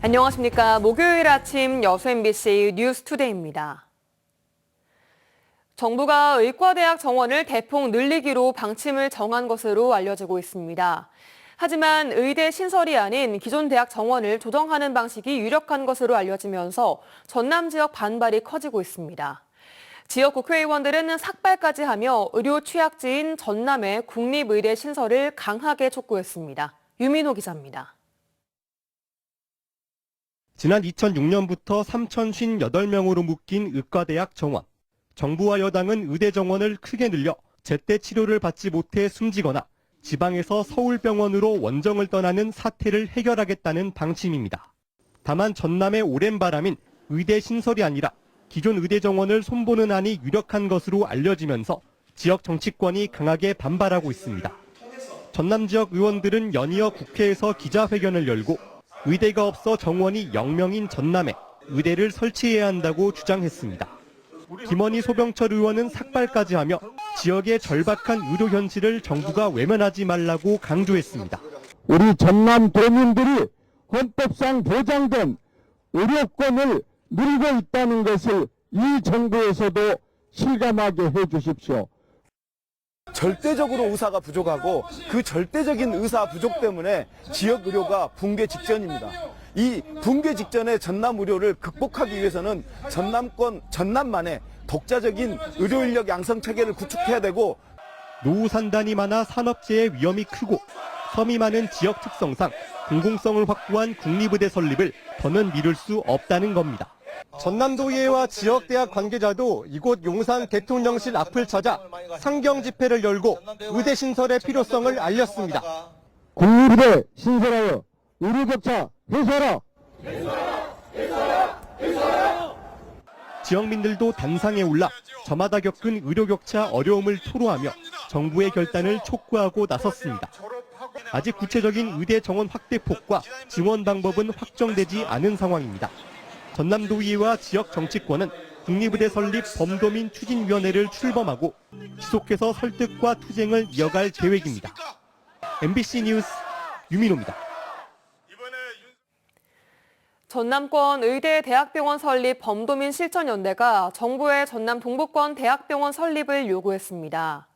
안녕하십니까. 목요일 아침 여수 MBC 뉴스투데이입니다. 정부가 의과대학 정원을 대폭 늘리기로 방침을 정한 것으로 알려지고 있습니다. 하지만 의대 신설이 아닌 기존 대학 정원을 조정하는 방식이 유력한 것으로 알려지면서 전남 지역 반발이 커지고 있습니다. 지역 국회의원들은 삭발까지 하며 의료 취약지인 전남의 국립의대 신설을 강하게 촉구했습니다. 유민호 기자입니다. 지난 2006년부터 3,058명으로 묶인 의과대학 정원. 정부와 여당은 의대 정원을 크게 늘려 제때 치료를 받지 못해 숨지거나 지방에서 서울병원으로 원정을 떠나는 사태를 해결하겠다는 방침입니다. 다만 전남의 오랜 바람인 의대 신설이 아니라 기존 의대 정원을 손보는 안이 유력한 것으로 알려지면서 지역 정치권이 강하게 반발하고 있습니다. 전남 지역 의원들은 연이어 국회에서 기자회견을 열고 의대가 없어 정원이 0명인 전남에 의대를 설치해야 한다고 주장했습니다. 김원희 소병철 의원은 삭발까지 하며 지역의 절박한 의료 현실을 정부가 외면하지 말라고 강조했습니다. 우리 전남 도민들이 헌법상 보장된 의료권을 누리고 있다는 것을 이 정부에서도 실감하게 해주십시오. 절대적으로 의사가 부족하고 그 절대적인 의사 부족 때문에 지역 의료가 붕괴 직전입니다. 이 붕괴 직전의 전남 의료를 극복하기 위해서는 전남만의 독자적인 의료 인력 양성 체계를 구축해야 되고, 노후 산단이 많아 산업재해 위험이 크고 섬이 많은 지역 특성상 공공성을 확보한 국립의대 설립을 더는 미룰 수 없다는 겁니다. 전남도의회와 지역대학 관계자도 이곳 용산 대통령실 앞을 찾아 상경 집회를 열고 의대 신설의 필요성을 알렸습니다. 국립의대 신설하여 의료격차 해소하라. 지역민들도 단상에 올라 저마다 겪은 의료격차 어려움을 토로하며 정부의 결단을 촉구하고 나섰습니다. 아직 구체적인 의대 정원 확대폭과 지원 방법은 확정되지 않은 상황입니다. 전남도의회와 지역 정치권은 국립의대 설립 범도민 추진위원회를 출범하고 지속해서 설득과 투쟁을 이어갈 계획입니다. MBC 뉴스 유민호입니다. 전남권 의대 대학병원 설립 범도민 실천연대가 정부의 전남 동부권 대학병원 설립을 요구했습니다.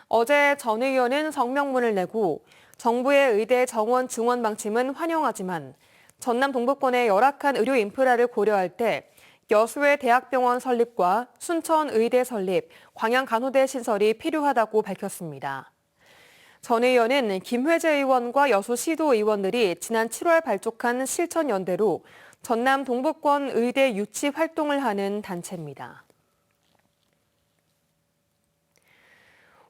어제 전 의원은 성명문을 내고 정부의 의대 정원 증원 방침은 환영하지만 전남 동부권의 열악한 의료 인프라를 고려할 때 여수의 대학병원 설립과 순천 의대 설립, 광양 간호대 신설이 필요하다고 밝혔습니다. 전 의원은 김회재 의원과 여수시도 의원들이 지난 7월 발족한 실천연대로 전남 동부권 의대 유치 활동을 하는 단체입니다.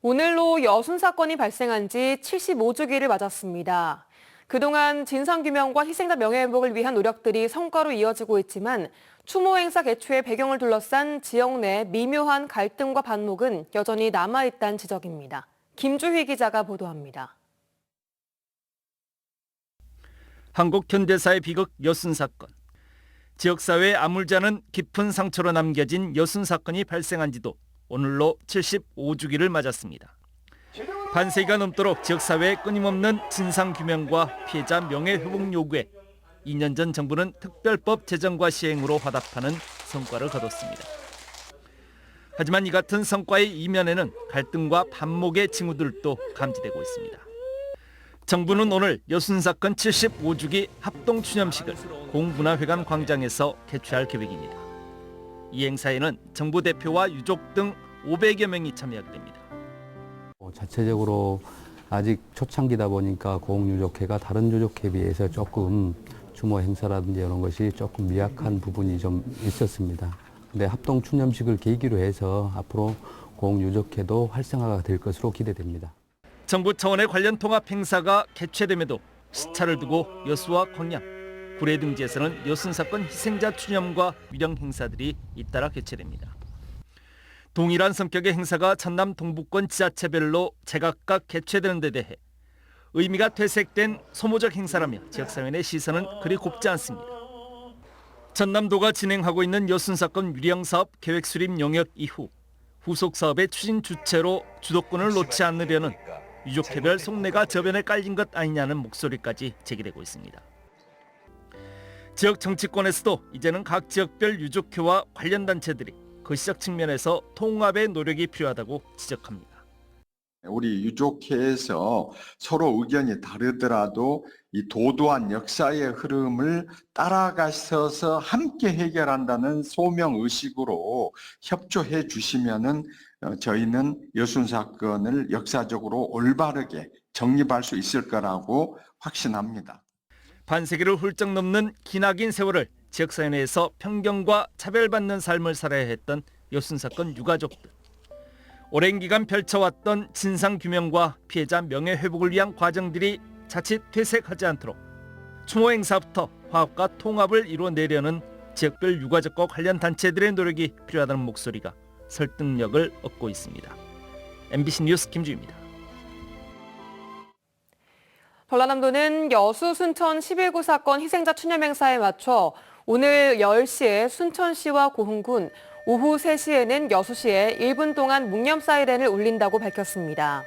오늘로 여순 사건이 발생한 지 75주기를 맞았습니다. 그동안 진상규명과 희생자 명예회복을 위한 노력들이 성과로 이어지고 있지만 추모 행사 개최의 배경을 둘러싼 지역 내 미묘한 갈등과 반목은 여전히 남아있다는 지적입니다. 김주희 기자가 보도합니다. 한국 현대사의 비극 여순 사건. 지역사회에 아물지 않은 깊은 상처로 남겨진 여순 사건이 발생한 지도 오늘로 75주기를 맞았습니다. 반세기가 넘도록 지역사회의 끊임없는 진상규명과 피해자 명예회복 요구에 2년 전 정부는 특별법 제정과 시행으로 화답하는 성과를 거뒀습니다. 하지만 이 같은 성과의 이면에는 갈등과 반목의 징후들도 감지되고 있습니다. 정부는 오늘 여순 사건 75주기 합동추념식을 공문화회관 광장에서 개최할 계획입니다. 이 행사에는 정부 대표와 유족 등 500여 명이 참여하게 됩니다. 자체적으로 아직 초창기다 보니까 고흥유족회가 다른 유족회에 비해서 조금 추모 행사라든지 이런 것이 조금 미약한 부분이 좀 있었습니다. 근데 합동추념식을 계기로 해서 앞으로 고흥유족회도 활성화가 될 것으로 기대됩니다. 정부 차원의 관련 통합 행사가 개최됨에도 시차를 두고 여수와 광양, 구례 등지에서는 여순 사건 희생자 추념과 위령 행사들이 잇따라 개최됩니다. 동일한 성격의 행사가 전남 동부권 지자체별로 제각각 개최되는 데 대해 의미가 퇴색된 소모적 행사라며 지역사회 내 시선은 그리 곱지 않습니다. 전남도가 진행하고 있는 여순 사건 위령 사업 계획 수립 용역 이후 후속 사업의 추진 주체로 주도권을 놓지 않으려는 유족회별 속내가 저변에 깔린 것 아니냐는 목소리까지 제기되고 있습니다. 지역 정치권에서도 이제는 각 지역별 유족회와 관련 단체들이 거시적 측면에서 통합의 노력이 필요하다고 지적합니다. 우리 유족회에서 서로 의견이 다르더라도 이 도도한 역사의 흐름을 따라가셔서 함께 해결한다는 소명 의식으로 협조해 주시면은 저희는 여순 사건을 역사적으로 올바르게 정립할 수 있을 거라고 확신합니다. 반세기를 훌쩍 넘는 기나긴 세월을 지역사회 내에서 편견과 차별받는 삶을 살아야 했던 여순 사건 유가족들. 오랜 기간 펼쳐왔던 진상규명과 피해자 명예회복을 위한 과정들이 자칫 퇴색하지 않도록 추모 행사부터 화합과 통합을 이루어내려는 지역별 유가족과 관련 단체들의 노력이 필요하다는 목소리가 설득력을 얻고 있습니다. MBC 뉴스 김주희입니다. 전라남도는 여수 순천 11구 사건 희생자 추념 행사에 맞춰 오늘 10시에 순천시와 고흥군, 오후 3시에는 여수시에 1분 동안 묵념 사이렌을 울린다고 밝혔습니다.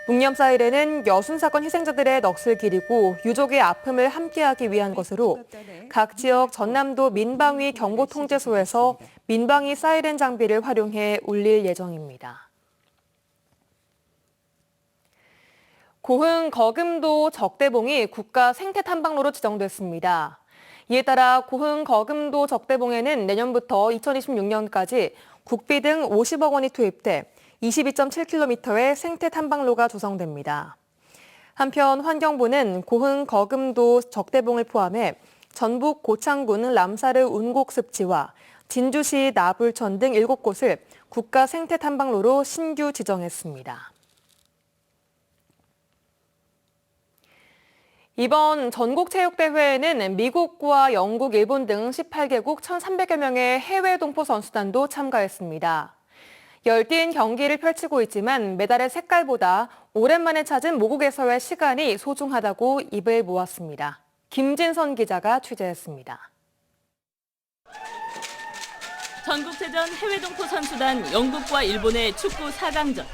묵념 사이렌은 여순 사건 희생자들의 넋을 기리고 유족의 아픔을 함께하기 위한 것으로 각 지역 전남도 민방위 경보통제소에서 민방위 사이렌 장비를 활용해 울릴 예정입니다. 고흥 거금도 적대봉이 국가 생태탐방로로 지정됐습니다. 이에 따라 고흥 거금도 적대봉에는 내년부터 2026년까지 국비 등 50억 원이 투입돼 22.7km의 생태탐방로가 조성됩니다. 한편 환경부는 고흥 거금도 적대봉을 포함해 전북 고창군 람사르 운곡습지와 진주시 나불천 등 7곳을 국가 생태탐방로로 신규 지정했습니다. 이번 전국체육대회에는 미국과 영국, 일본 등 18개국 1,300여 명의 해외 동포 선수단도 참가했습니다. 열띤 경기를 펼치고 있지만 메달의 색깔보다 오랜만에 찾은 모국에서의 시간이 소중하다고 입을 모았습니다. 김진선 기자가 취재했습니다. 전국체전 해외 동포 선수단 영국과 일본의 축구 4강전.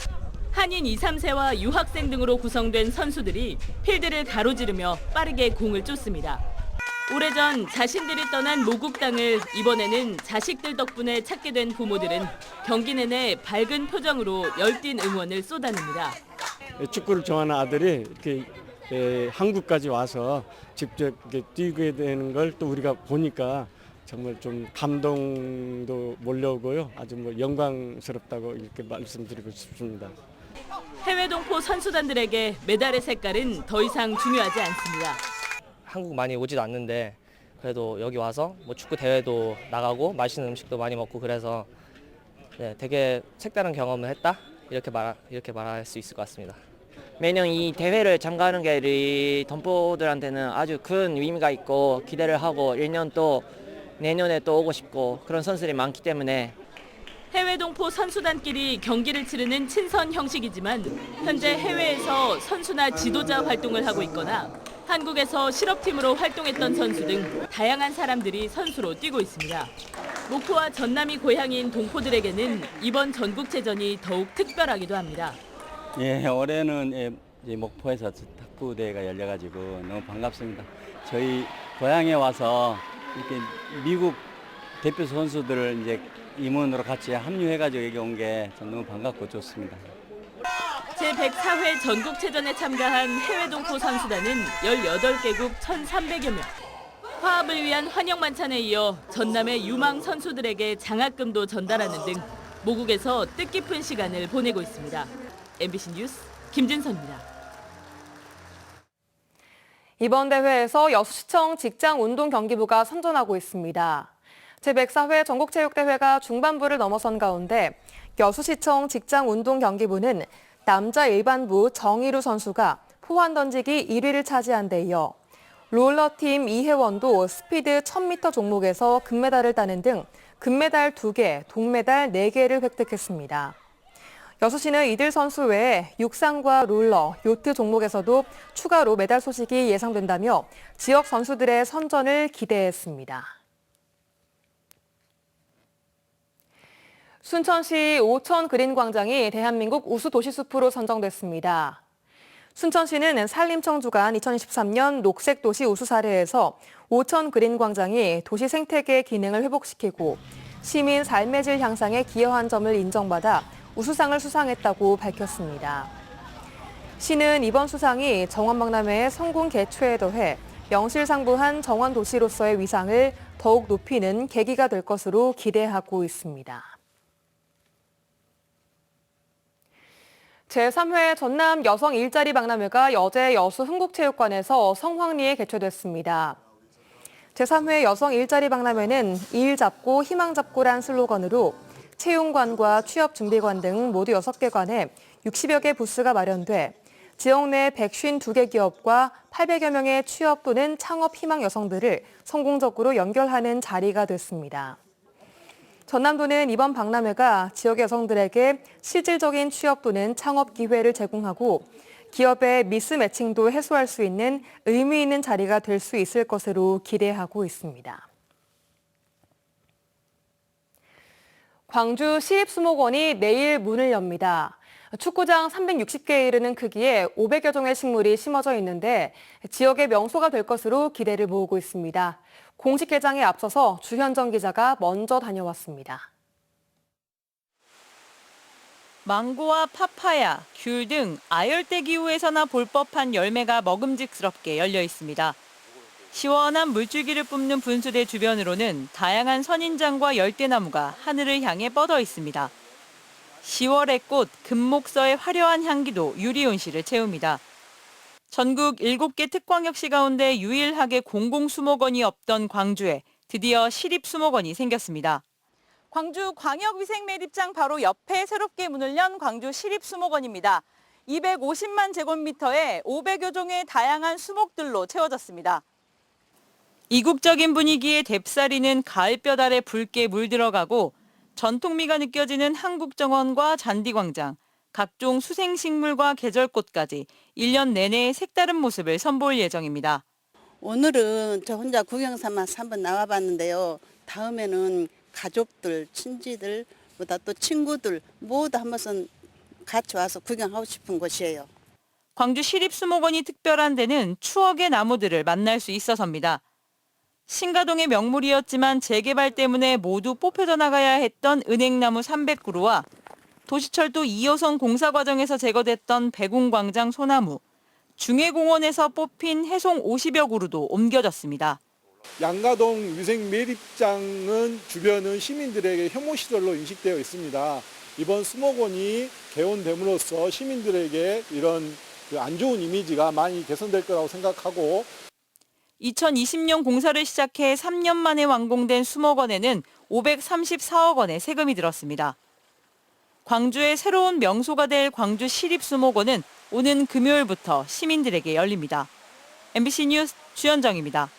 한인 2, 3세와 유학생 등으로 구성된 선수들이 필드를 가로지르며 빠르게 공을 쫓습니다. 오래전 자신들이 떠난 모국 땅을 이번에는 자식들 덕분에 찾게 된 부모들은 경기 내내 밝은 표정으로 열띤 응원을 쏟아냅니다. 축구를 좋아하는 아들이 이렇게 한국까지 와서 직접 이렇게 뛰게 되는 걸 또 우리가 보니까 정말 좀 감동도 몰려오고요. 아주 영광스럽다고 이렇게 말씀드리고 싶습니다. 해외 동포 선수단들에게 메달의 색깔은 더 이상 중요하지 않습니다. 한국 많이 오지도 않는데 그래도 여기 와서 축구 대회도 나가고 맛있는 음식도 많이 먹고 그래서 되게 색다른 경험을 했다 이렇게 말할 수 있을 것 같습니다. 매년 이 대회를 참가하는 게 우리 동포들한테는 아주 큰 의미가 있고 기대를 하고 1년 또 내년에 또 오고 싶고 그런 선수들이 많기 때문에 해외 동포 선수단끼리 경기를 치르는 친선 형식이지만 현재 해외에서 선수나 지도자 활동을 하고 있거나 한국에서 실업팀으로 활동했던 선수 등 다양한 사람들이 선수로 뛰고 있습니다. 목포와 전남이 고향인 동포들에게는 이번 전국체전이 더욱 특별하기도 합니다. 올해는 목포에서 탁구 대회가 열려가지고 너무 반갑습니다. 저희 고향에 와서 이렇게 미국 대표 선수들을 이제 임원으로 같이 합류해가지고 여기 온 게 너무 반갑고 좋습니다. 제104회 전국체전에 참가한 해외 동포 선수단은 18개국 1,300여 명. 화합을 위한 환영 만찬에 이어 전남의 유망 선수들에게 장학금도 전달하는 등 모국에서 뜻깊은 시간을 보내고 있습니다. MBC 뉴스 김진선입니다. 이번 대회에서 여수시청 직장운동경기부가 선전하고 있습니다. 제104회 전국체육대회가 중반부를 넘어선 가운데 여수시청 직장운동경기부는 남자 일반부 정희루 선수가 포환 던지기 1위를 차지한 데 이어 롤러팀 이혜원도 스피드 1000m 종목에서 금메달을 따는 등 금메달 2개, 동메달 4개를 획득했습니다. 여수시는 이들 선수 외에 육상과 롤러, 요트 종목에서도 추가로 메달 소식이 예상된다며 지역 선수들의 선전을 기대했습니다. 순천시 오천 그린광장이 대한민국 우수 도시숲으로 선정됐습니다. 순천시는 산림청 주관 2023년 녹색도시 우수 사례에서 오천 그린 광장이 도시 생태계 기능을 회복시키고 시민 삶의 질 향상에 기여한 점을 인정받아 우수상을 수상했다고 밝혔습니다. 시는 이번 수상이 정원박람회의 성공 개최에 더해 명실상부한 정원도시로서의 위상을 더욱 높이는 계기가 될 것으로 기대하고 있습니다. 제3회 전남 여성 일자리 박람회가 어제 여수 흥국체육관에서 성황리에 개최됐습니다. 제3회 여성 일자리 박람회는 일 잡고 희망 잡고란 슬로건으로 채용관과 취업준비관 등 모두 6개 관에 60여 개 부스가 마련돼 지역 내 152개 기업과 800여 명의 취업 또는 창업 희망 여성들을 성공적으로 연결하는 자리가 됐습니다. 전남도는 이번 박람회가 지역의 여성들에게 실질적인 취업 또는 창업 기회를 제공하고 기업의 미스매칭도 해소할 수 있는 의미 있는 자리가 될 수 있을 것으로 기대하고 있습니다. 광주 시립수목원이 내일 문을 엽니다. 축구장 360개에 이르는 크기에 500여 종의 식물이 심어져 있는데 지역의 명소가 될 것으로 기대를 모으고 있습니다. 공식 개장에 앞서서 주현정 기자가 먼저 다녀왔습니다. 망고와 파파야, 귤 등 아열대 기후에서나 볼 법한 열매가 먹음직스럽게 열려 있습니다. 시원한 물줄기를 뿜는 분수대 주변으로는 다양한 선인장과 열대나무가 하늘을 향해 뻗어 있습니다. 10월의 꽃 금목서의 화려한 향기도 유리온실을 채웁니다. 전국 7개 특광역시 가운데 유일하게 공공수목원이 없던 광주에 드디어 시립수목원이 생겼습니다. 광주 광역위생매립장 바로 옆에 새롭게 문을 연 광주 시립수목원입니다. 250만 제곱미터에 500여 종의 다양한 수목들로 채워졌습니다. 이국적인 분위기의 뎁사리는 가을볕 아래 붉게 물들어가고 전통미가 느껴지는 한국정원과 잔디광장, 각종 수생식물과 계절꽃까지 1년 내내 색다른 모습을 선보일 예정입니다. 오늘은 저 혼자 구경 삼아서 한번 나와봤는데요. 다음에는 가족들, 친지들, 보다 또 친구들 모두 한 번씩 같이 와서 구경하고 싶은 곳이에요. 광주 시립수목원이 특별한 데는 추억의 나무들을 만날 수 있어서입니다. 신가동의 명물이었지만 재개발 때문에 모두 뽑혀져 나가야 했던 은행나무 300그루와 도시철도 2호선 공사 과정에서 제거됐던 백운광장 소나무, 중해공원에서 뽑힌 해송 50여 그루도 옮겨졌습니다. 양가동 위생매립장은 주변은 시민들에게 혐오시설로 인식되어 있습니다. 이번 수목원이 개원됨으로써 시민들에게 이런 안 좋은 이미지가 많이 개선될 거라고 생각하고 2020년 공사를 시작해 3년 만에 완공된 수목원에는 534억 원의 세금이 들었습니다. 광주의 새로운 명소가 될 광주 시립수목원은 오는 금요일부터 시민들에게 열립니다. MBC 뉴스 주현정입니다.